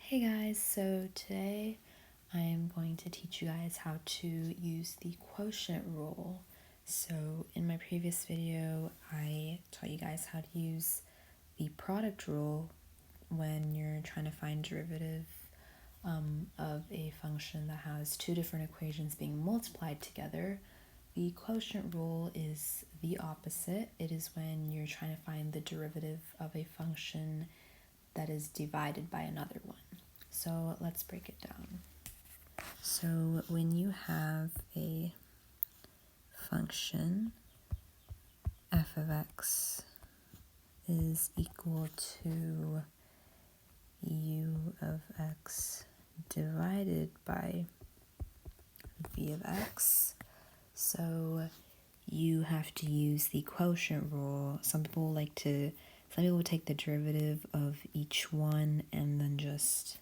Hey guys, so today I am going to teach you guys how to use the quotient rule. So in my previous video, I taught you guys how to use the product rule when you're trying to find derivative of a function that has two different equations being multiplied together. The quotient rule is the opposite. It is when you're trying to find the derivative of a function that is divided by another one. So let's break it down. So when you have a function f of x is equal to u of x divided by v of x, so you have to use the quotient rule. Some people would take the derivative of each one and then just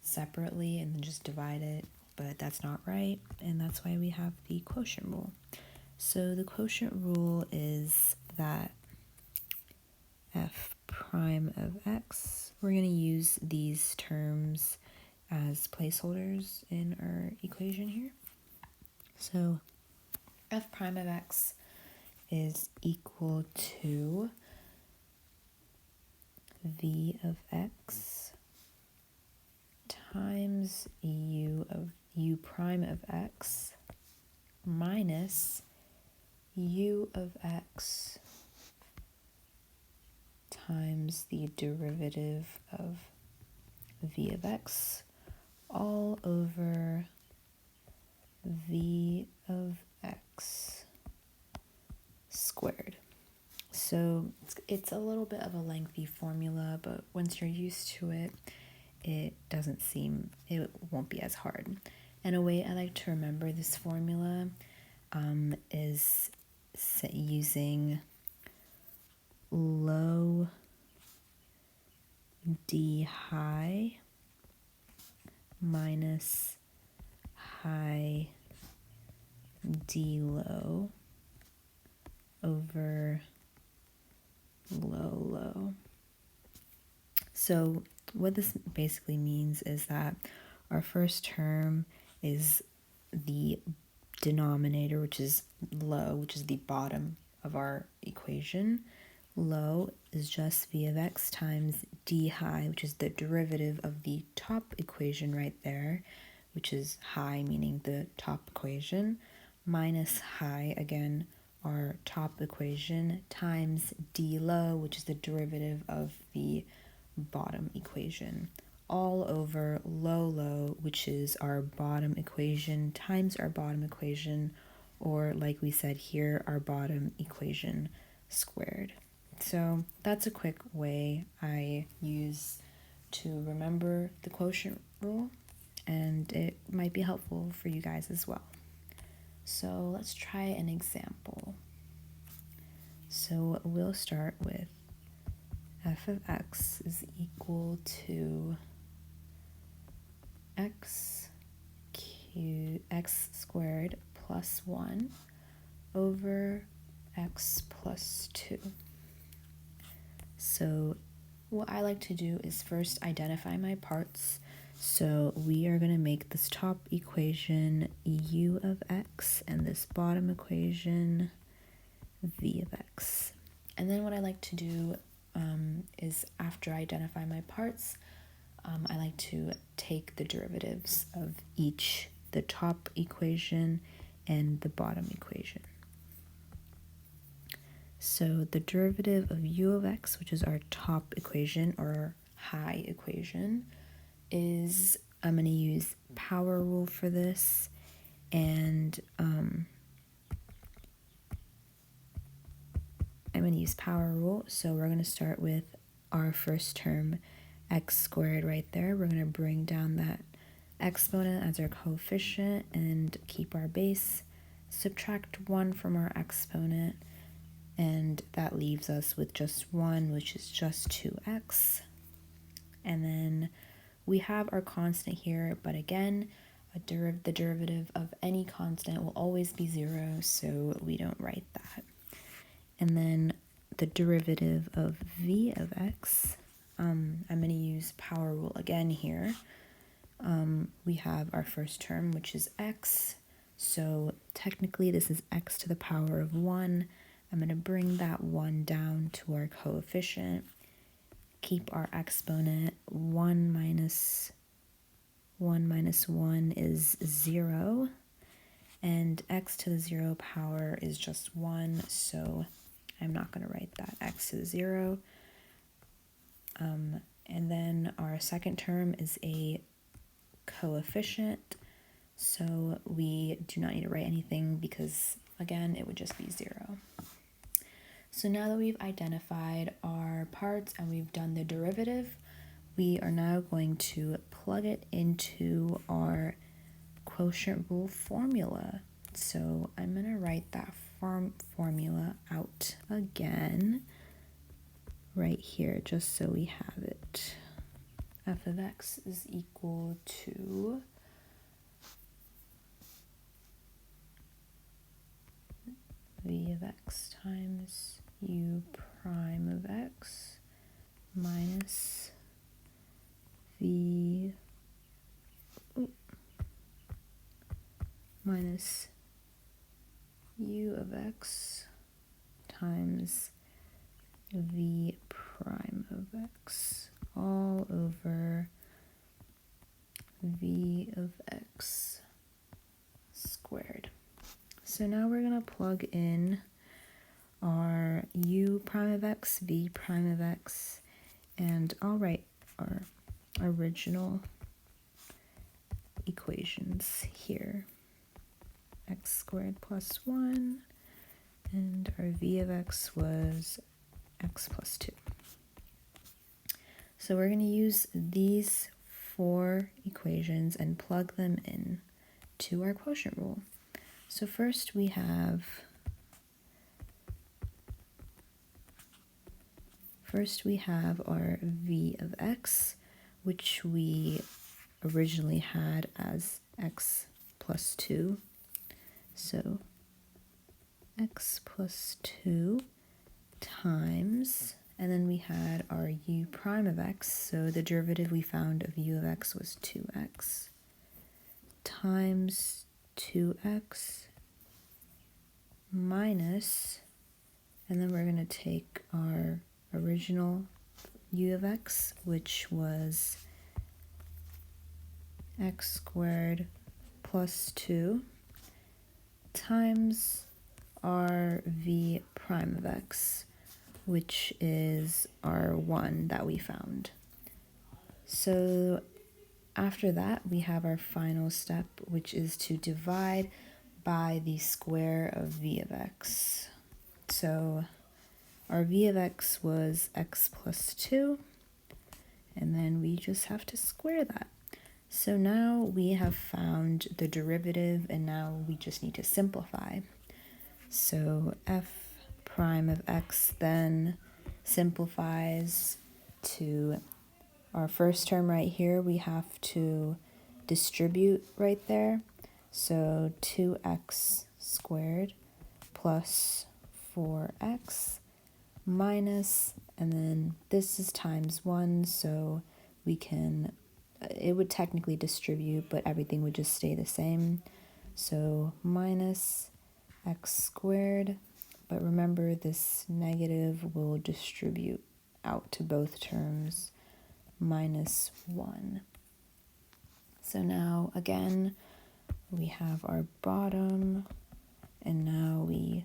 separately and then just divide it, but that's not right, and that's why we have the quotient rule. So the quotient rule is that f prime of x, we're going to use these terms as placeholders in our equation here. So f prime of x is equal to v of x times u prime of x minus u of x times the derivative of v of x all over v of x squared. So it's a little bit of a lengthy formula, but once you're used to it, it won't be as hard. And a way I like to remember this formula is using low d high minus high d low over low low. So what this basically means is that our first term is the denominator, which is low, which is the bottom of our equation. Low is just v of x times d high, which is the derivative of the top equation right there, which is high, meaning the top equation, minus high, again, our top equation, times d low, which is the derivative of the bottom equation, all over low low, which is our bottom equation, times our bottom equation, or like we said here, our bottom equation squared. So that's a quick way I use to remember the quotient rule, and it might be helpful for you guys as well. So let's try an example. So we'll start with f of x is equal to x squared plus 1 over x plus 2. So what I like to do is first identify my parts. So we are going to make this top equation u of x and this bottom equation v of x. And then what I like to do is after I identify my parts, I like to take the derivatives of each, the top equation and the bottom equation. So the derivative of u of x, which is our top equation or high equation, is, I'm going to use power rule for this, and I'm going to use power rule. So we're going to start with our first term, x squared right there. We're going to bring down that exponent as our coefficient and keep our base. Subtract 1 from our exponent, and that leaves us with just 1, which is just 2x. And then we have our constant here, but again, the derivative of any constant will always be 0, so we don't write that. And then the derivative of v of x I'm going to use power rule again here. We have our first term, which is x. So technically this is x to the power of 1. I'm going to bring that 1 down to our coefficient. Keep our exponent. 1 minus 1 is 0. And x to the 0 power is just 1. So I'm not going to write that x to the 0. And then our second term is a coefficient, so we do not need to write anything because, again, it would just be 0. So now that we've identified our parts and we've done the derivative, we are now going to plug it into our quotient rule formula. So I'm going to write that formula out again right here, just so we have it. F of x is equal to v of x times u prime of x minus v minus u of x times v prime of x all over v of x squared. So now we're going to plug in our u prime of x, v prime of x, and I'll write our original equations here. X squared plus 1, and our v of x was x plus 2. So we're going to use these 4 equations and plug them in to our quotient rule. So first we have our v of x, which we originally had as x plus 2. So x plus 2 times, and then we had our u prime of x, so the derivative we found of u of x was 2x, times 2x minus, and then we're going to take our original u of x, which was x squared plus 2, times our v prime of x, which is our 1 that we found. So after that, we have our final step, which is to divide by the square of v of x. So our v of x was x plus 2, and then we just have to square that. So now we have found the derivative, and now we just need to simplify. So f prime of x then simplifies to our first term right here. We have to distribute right there. So 2x squared plus 4x minus, and then this is times 1, so we can, it would technically distribute, but everything would just stay the same. So minus x squared, but remember this negative will distribute out to both terms, minus 1. So now again, we have our bottom, and now we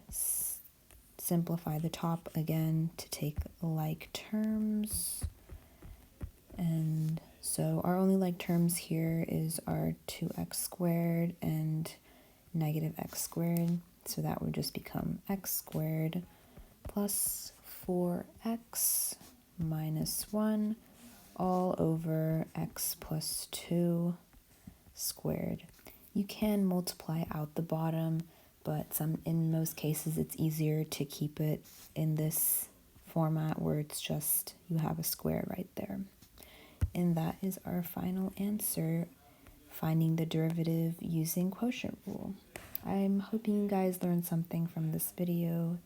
simplify the top again to take like terms. And so our only like terms here is our 2x squared and negative x squared. So that would just become x squared plus 4x minus 1 all over x plus 2 squared. You can multiply out the bottom, but in most cases it's easier to keep it in this format where it's just you have a square right there. And that is our final answer, finding the derivative using quotient rule. I'm hoping you guys learned something from this video.